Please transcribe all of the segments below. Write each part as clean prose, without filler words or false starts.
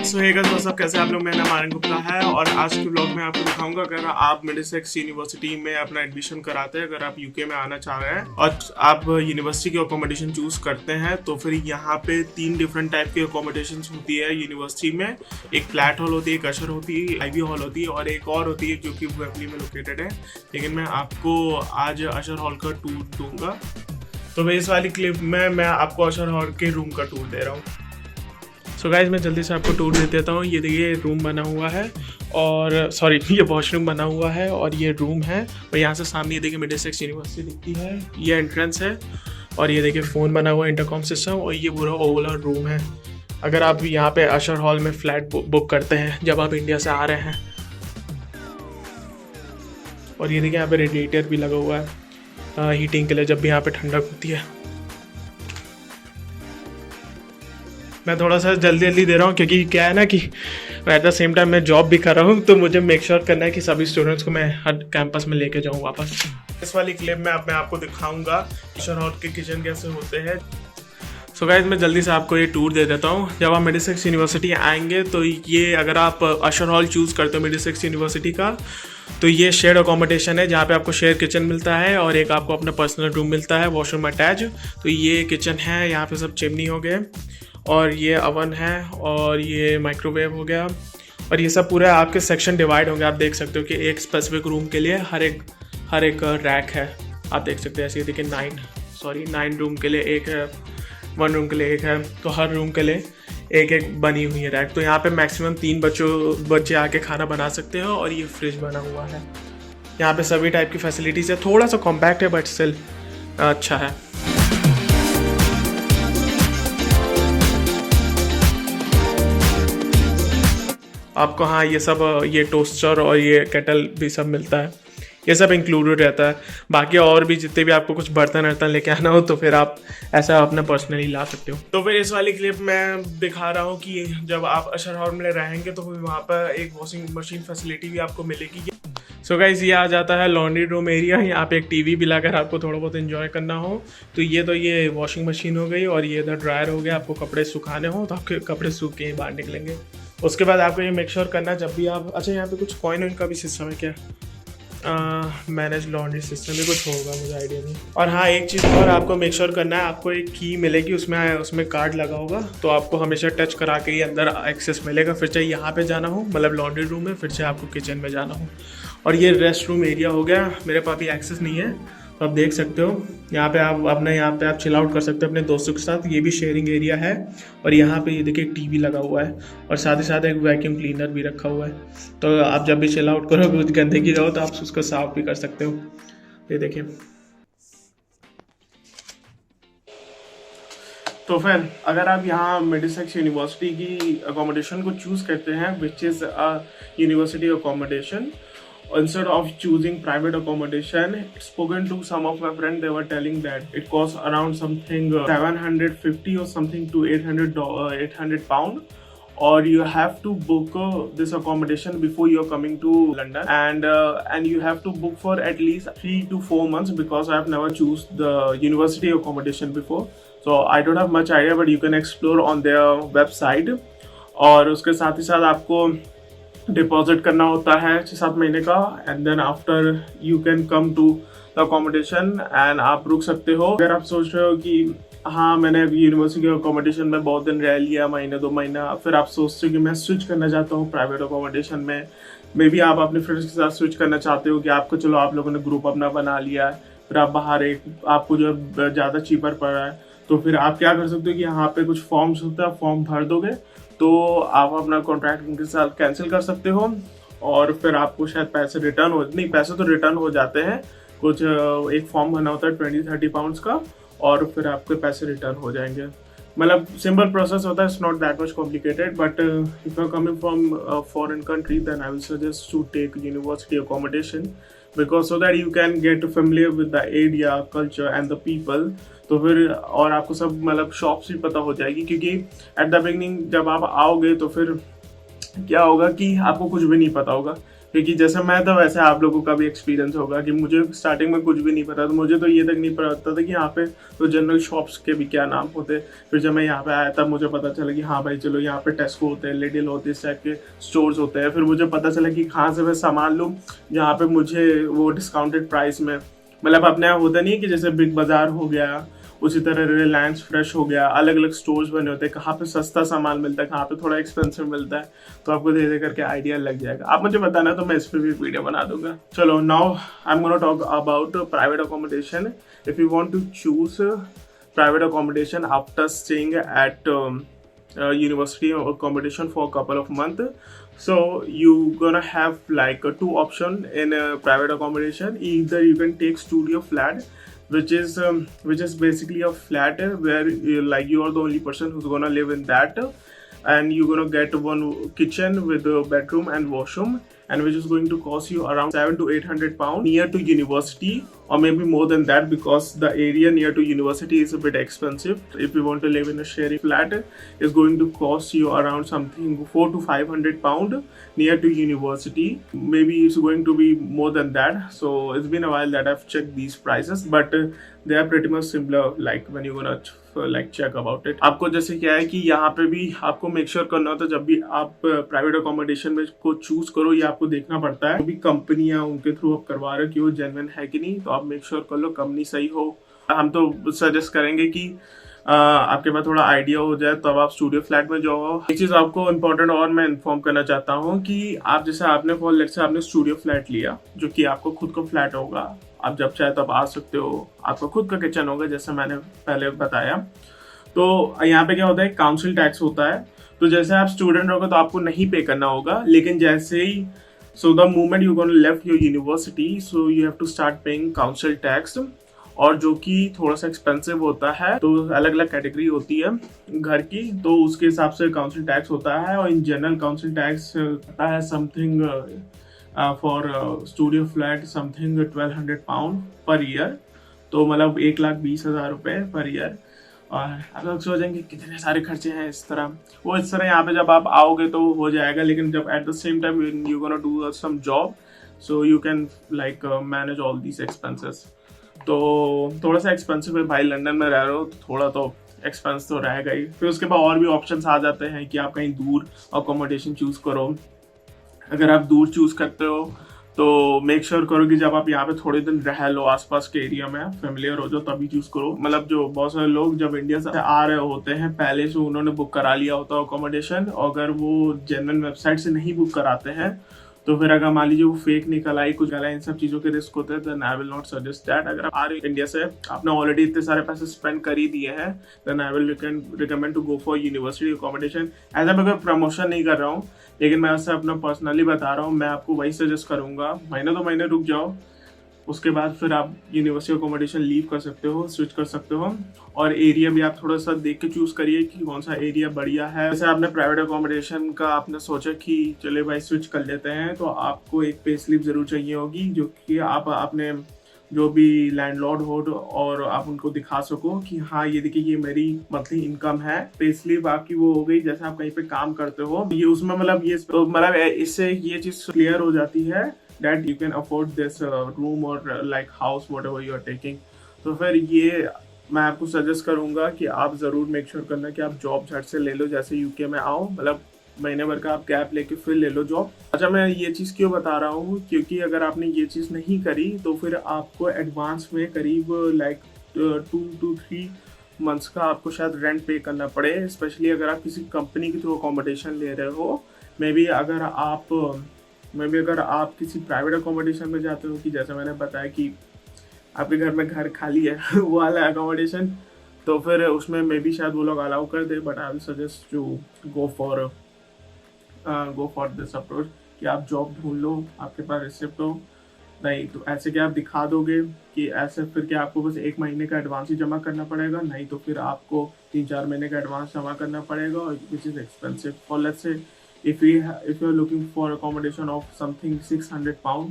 सो hey guys what's up, कैसे आप लोग। मेरा नाम आर्यन गुप्ता है और आज के ब्लॉग में आपको दिखाऊंगा अगर आप मिडिलसेक्स यूनिवर्सिटी में अपना एडमिशन कराते हैं, अगर आप यूके में आना चाह रहे हैं और आप यूनिवर्सिटी की अकोमोडेशन चूज करते हैं तो फिर यहाँ पे 3 डिफरेंट टाइप की अकोमोडेशन होती है यूनिवर्सिटी में। एक फ्लैट हॉल होती है, एक अशर होती है, आईवी हॉल होती है और एक और होती है जो कि वेम्बली में लोकेटेड है। लेकिन मैं आपको आज अशर हॉल का टूर दूंगा। तो इस वाली क्लिप में मैं आपको अशर हॉल के रूम का टूर दे रहा हूँ। सो गाइज मैं जल्दी से आपको टूर दे देता हूँ। ये देखिए रूम बना हुआ है और सॉरी ये वॉशरूम बना हुआ है और ये रूम है। और यहाँ से सामने ये देखिए मिडिलसेक्स यूनिवर्सिटी दिखती है, ये एंट्रेंस है। और ये देखिए फ़ोन बना हुआ है, इंटरकॉम सिस्टम, और ये पूरा ओवरऑल रूम है। अगर आप यहाँ पे अशर हॉल में फ़्लैट बुक करते हैं जब आप इंडिया से आ रहे हैं। और ये देखिए यहाँ पे रेडिएटर भी लगा हुआ है हीटिंग के लिए जब भी यहाँ पे ठंडक होती है। मैं थोड़ा सा जल्दी दे रहा हूँ क्योंकि क्या है ना कि एट द सेम टाइम मैं जॉब भी कर रहा हूँ, तो मुझे मेक श्योर करना है कि सभी स्टूडेंट्स को मैं हर कैंपस में लेके जाऊँ वापस। इस वाली क्लिप में मैं आपको दिखाऊंगा अशर हॉल के किचन कैसे होते हैं। सो गाइज मैं जल्दी से आपको ये टूर दे देता हूँ। जब आप मिडिलसेक्स यूनिवर्सिटी आएंगे तो ये अगर आप अशर हॉल चूज़ करते हो मिडिलसेक्स यूनिवर्सिटी का, तो ये शेयर अकोमोडेशन है जहाँ पे आपको शेयर किचन मिलता है और एक आपको अपना पर्सनल रूम मिलता है, वॉशरूम अटैच। तो ये किचन है, यहाँ पे सब चिमनी हो गए और ये अवन है और ये माइक्रोवेव हो गया। और ये सब पूरा आपके सेक्शन डिवाइड होंगे। आप देख सकते हो कि एक स्पेसिफिक रूम के लिए हर एक रैक है। आप देख सकते हैं ऐसे ये देखिए 9 रूम के लिए एक है, 1 रूम के लिए एक है। तो हर रूम के लिए एक बनी हुई है रैक। तो यहाँ पे मैक्सिमम 3 बच्चे आके खाना बना सकते हो। और ये फ्रिज बना हुआ है। यहाँ पे सभी टाइप की फैसिलिटीज़ है। थोड़ा सा कॉम्पैक्ट है बट स्टिल अच्छा है। आपको हाँ ये टोस्टर और ये केटल भी सब मिलता है, ये सब इंक्लूडेड रहता है। बाकी और भी जितने भी आपको कुछ बर्तन लेके आना हो तो फिर आप ऐसा अपना पर्सनली ला सकते हो। तो फिर इस वाली क्लिप में दिखा रहा हूँ कि जब आप अशर हॉल में रहेंगे तो फिर वहाँ पर एक वॉशिंग मशीन फैसिलिटी भी आपको मिलेगी। सो गाइस ये आ जाता है लॉन्ड्री रूम एरिया। यहाँ पे एक टीवी भी लाकर आपको थोड़ा बहुत एंजॉय करना हो तो ये वॉशिंग मशीन हो गई और ये इधर ड्रायर हो गया। आपको कपड़े सुखाने हो तो आपके कपड़े सूख के ही बाहर निकलेंगे। उसके बाद आपको ये मेक श्योर करना जब भी आप यहाँ पे कुछ कॉइन का भी सिस्टम है क्या, मैनेज लॉन्ड्री सिस्टम भी कुछ होगा, मुझे आइडिया नहीं। और हाँ एक चीज़ और आपको मेक श्योर करना है, आपको एक की मिलेगी, उसमें कार्ड लगा होगा तो आपको हमेशा टच करा के ही अंदर एक्सेस मिलेगा। फिर चाहे यहाँ पे जाना हो, मतलब लॉन्ड्री रूम में, फिर चाहे आपको किचन में जाना हो। और ये रेस्ट रूम एरिया हो गया। मेरे पास भी एक्सेस नहीं है तो आप देख सकते हो यहाँ पे आप चिल आउट कर सकते हो अपने दोस्तों के साथ। ये भी शेयरिंग एरिया है। और यहाँ पे ये देखिए एक टीवी लगा हुआ है और साथ ही साथ एक वैक्यूम क्लीनर भी रखा हुआ है। तो आप जब भी चिल आउट करोगे कुछ गंदगी रहो तो आप उसको साफ भी कर सकते हो। ये देखिए। तो फिर अगर आप यहाँ मिडिलसेक्स यूनिवर्सिटी की अकोमोडेशन को चूज़ करते हैं which is university accommodation, instead of choosing private accommodation, spoken to some of my friends, they were telling that it costs around something 750 or something to 800 pound, or you have to book this accommodation before you're coming to London, and you have to book for at least 3 to 4 months because I have never choose the university accommodation before, so I don't have much idea, but you can explore on their website। और उसके साथ ही साथ आपको deposit करना होता है 6-7 महीने का, and then after you can come to the accommodation and आप रुक सकते हो। अगर आप सोच रहे हो कि हाँ मैंने यूनिवर्सिटी अकोमोडेशन में बहुत दिन रह लिया, महीने 2 महीना, फिर आप सोचते हो कि मैं स्विच करना चाहता हूँ प्राइवेट अकोमोडेशन में, मे बी आप अपने फ्रेंड्स के साथ स्विच करना चाहते हो कि आपको चलो आप लोगों ने ग्रुप अपना बना लिया है, फिर आप बाहर आपको जो ज़्यादा चीपर पड़ रहा है, तो फिर आप क्या कर सकते हो कि यहाँ पे कुछ फॉर्म्स होते हैं, फॉर्म भर दोगे तो आप अपना कॉन्ट्रैक्ट उनके साथ कैंसिल कर सकते हो और फिर आपको शायद पैसे तो रिटर्न हो जाते हैं। कुछ एक फॉर्म भरना होता है 20-30 पाउंड्स का और फिर आपके पैसे रिटर्न हो जाएंगे। मतलब सिंपल प्रोसेस होता है, it's not that much complicated, but if you are coming from foreign country then I will suggest to take university accommodation because so that you can get familiar with the area, culture and the people। तो फिर और आपको सब मतलब shops भी पता हो जाएगी, क्योंकि एट द बिगनिंग जब आप आओगे तो फिर क्या होगा कि आपको कुछ भी नहीं पता होगा क्योंकि जैसे मैं था वैसे आप लोगों का भी एक्सपीरियंस होगा कि मुझे स्टार्टिंग में कुछ भी नहीं पता था, मुझे तो ये तक नहीं पता था कि यहाँ पे तो जनरल शॉप्स के भी क्या नाम होते। फिर जब मैं यहाँ पे आया तब मुझे पता चला कि हाँ भाई चलो यहाँ पे टेस्को होते हैं, लिडिल होते हैं, इस टाइप के स्टोर्स होते हैं। फिर मुझे पता चला कि कहाँ से मैं सामान लूँ जहाँ पे मुझे वो डिस्काउंटेड प्राइस में, मतलब अपने यहाँ होता नहीं कि जैसे बिग बाजार हो गया, उसी तरह रिलायंस फ्रेश हो गया, अलग अलग स्टोर्स बने होते हैं, कहाँ पे सस्ता सामान मिलता है, कहाँ पे थोड़ा एक्सपेंसिव मिलता है। तो आपको धीरे धीरे करके आइडिया लग जाएगा। आप मुझे बताना तो मैं इस पर भी वीडियो बना दूंगा। चलो now I am gonna talk about private accommodation. If you want to choose private accommodation after staying at university accommodation for a couple of months, so you gonna have like two option in private accommodation. Either you can take studio flat, which is basically a flat where you are the only person who's gonna live in that, and you're gonna get one kitchen with a bedroom and washroom, and which is going to cost you around 700 to 800 pounds, near to university, or maybe more than that, because the area near to university is a bit expensive. If you want to live in a sharing flat, it's going to cost you around something 400 to 500 pound near to university. Maybe it's going to be more than that. So it's been a while that I've checked these prices, but they are pretty much similar, like when you're gonna like check about it. आपको जैसे क्या है कि यहाँ पे भी आपको make sure करना होता है, जब भी आप प्राइवेट अकोमोडेशन में को चूज करो, ये आपको देखना पड़ता है भी कंपनियां उनके थ्रू आप करवा रहे हो कि वो जेन्युइन है कि नहीं। तो आप मेक श्योर कर लो कंपनी सही हो। हम तो सजेस्ट करेंगे कि आपके पास थोड़ा आइडिया हो जाए तब आप स्टूडियो फ्लैट में जाओ। एक चीज आपको इम्पोर्टेंट और मैं इन्फॉर्म करना चाहता हूँ कि आप जैसे आपने फॉर लेट से आपने स्टूडियो फ्लैट लिया, जो कि आपको खुद का फ्लैट होगा, आप जब चाहे तब आ सकते हो, आपका खुद का किचन होगा जैसे मैंने पहले बताया। तो यहाँ पे क्या होता है, काउंसिल टैक्स होता है। तो जैसे आप स्टूडेंट होगा तो आपको नहीं पे करना होगा, लेकिन जैसे ही so the moment you gonna left your university, so you have to start paying council tax, और जो कि थोड़ा सा एक्सपेंसिव होता है। तो अलग अलग कैटेगरी होती है घर की, तो उसके हिसाब से काउंसिल टैक्स होता है। और इन जनरल काउंसिल टैक्स होता है something for studio flat something 1200 pound per year, तो मतलब 1,20,000 रुपये पर ईयर। और आप लोग सोचेंगे कितने सारे खर्चे हैं इस तरह, वो इस तरह यहाँ पे जब आप आओगे तो हो जाएगा, लेकिन जब at the same time you gonna do some job, so you can like manage all these expenses. तो थोड़ा सा एक्सपेंसिव है भाई, लंदन में रह रहे हो तो थोड़ा तो एक्सपेंस तो रहेगा ही। फिर उसके बाद और भी ऑप्शंस आ जाते हैं कि आप कहीं दूर अकोमोडेशन चूज करो। अगर आप दूर चूज करते हो तो मेक श्योर करो कि जब आप यहाँ पे थोड़े दिन रह लो, आसपास के एरिया में फेमिलियर हो जाओ, तभी चूज करो। मतलब जो बहुत सारे लोग जब इंडिया से आ रहे होते हैं पहले से उन्होंने बुक करा लिया होता है अकोमोडेशन, अगर वो जेन्युइन वेबसाइट से नहीं बुक कराते हैं तो फिर अगर मान लीजिए वो फेक निकल आई, कुछ गला, इन सब चीजों के रिस्क होते हैं। Then I will not suggest that. अगर आप आ रहे इंडिया से, आपने ऑलरेडी इतने सारे पैसे स्पेंड कर ही दिए हैं, then I will recommend to go for university accommodation. ऐसा मैं कोई प्रमोशन नहीं कर रहा हूँ, लेकिन मैं उससे अपना पर्सनली बता रहा हूँ। मैं आपको वही सजेस्ट करूंगा, महीने 2 महीने रुक जाओ, उसके बाद फिर आप यूनिवर्सिटी अकोमोडेशन लीव कर सकते हो, स्विच कर सकते हो। और एरिया भी आप थोड़ा सा देख के चूज करिए कि कौन सा एरिया बढ़िया है। जैसे आपने प्राइवेट अकोमोडेशन का आपने सोचा कि चले भाई स्विच कर लेते हैं, तो आपको एक पे स्लिप जरूर चाहिए होगी, जो कि आप अपने जो भी लैंडलॉर्ड हो और आप उनको दिखा सको कि हाँ ये देखिए ये मेरी मंथली इनकम है। पे स्लिप आपकी वो हो गई जैसे आप कहीं पे काम करते हो, ये उसमें मतलब ये मतलब इससे ये चीज क्लियर हो जाती है that you can afford this room or like house whatever you are taking। तो फिर ये मैं आपको सजेस्ट करूंगा कि आप जरूर मेक श्योर करना कि आप जॉब झट से ले लो। जैसे यूके में आओ, मतलब महीने भर का आप गैप लेके फिर ले लो जॉब। अच्छा, मैं ये चीज़ क्यों बता रहा हूँ, क्योंकि अगर आपने ये चीज़ नहीं करी तो फिर आपको एडवांस में करीब लाइक 2 to 3 मंथ्स का आपको शायद रेंट पे करना पड़े, स्पेशली अगर आप किसी कंपनी के थ्रू अकोमोडेशन ले रहे हो। मे बी अगर आप किसी प्राइवेट अकोमोडेशन में जाते हो, कि जैसे मैंने बताया कि आपके घर में घर खाली है वो वाला अकोमोडेशन, तो फिर उसमें मे बी शायद वो लोग अलाउ कर दे। But I will suggest to go for this approach कि आप जॉब ढूंढ लो, आपके पास रिसिप्ट हो। नहीं तो ऐसे क्या आप दिखा दोगे कि ऐसे फिर क्या आपको बस 1 महीने का एडवांस ही जमा करना पड़ेगा, नहीं तो फिर आपको 3-4 महीने का एडवांस जमा करना पड़ेगा, which is expensive. For let's say if you are looking for accommodation of something 600 pound,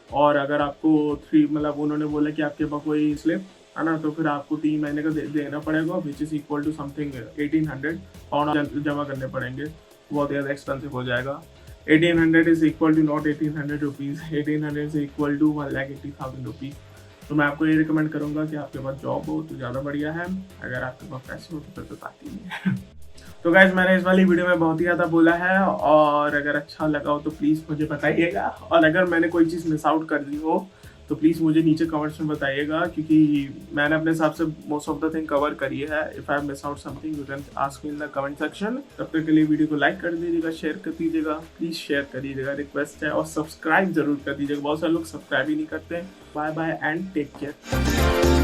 और अगर आपको 3 मतलब उन्होंने बोला कि आपके पास कोई स्लिप है ना, तो फिर आपको 3 महीने का देना पड़ेगा, which is equal to something 1800 pound जमा करने पड़ेंगे। बहुत ज़्यादा एक्सपेंसिव हो जाएगा। 1800 is equal to not 1800 rupees, 1800 is equal to 1,80,000 rupees. तो मैं आपको ये रिकमेंड करूँगा कि आपके पास जॉब हो तो ज़्यादा बढ़िया है, अगर आपके पास पैसे हो तो फिर तो बात ही नहीं है। तो गाइज मैंने इस वाली वीडियो में बहुत ही ज़्यादा बोला है, और अगर अच्छा लगा हो तो प्लीज़ मुझे बताइएगा, और अगर मैंने कोई चीज़ मिस आउट कर दी हो तो प्लीज़ मुझे नीचे कमेंट्स में बताइएगा, क्योंकि मैंने अपने हिसाब से most of the thing cover करी है। If I miss out something you can ask me in the comment section. तब तक के लिए वीडियो को लाइक कर दीजिएगा, शेयर कर दीजिएगा, प्लीज़ शेयर कर दीजिएगा, रिक्वेस्ट है, और सब्सक्राइब जरूर कर दीजिएगा। बहुत सारे लोग सब्सक्राइब ही नहीं करते। Bye bye and take care.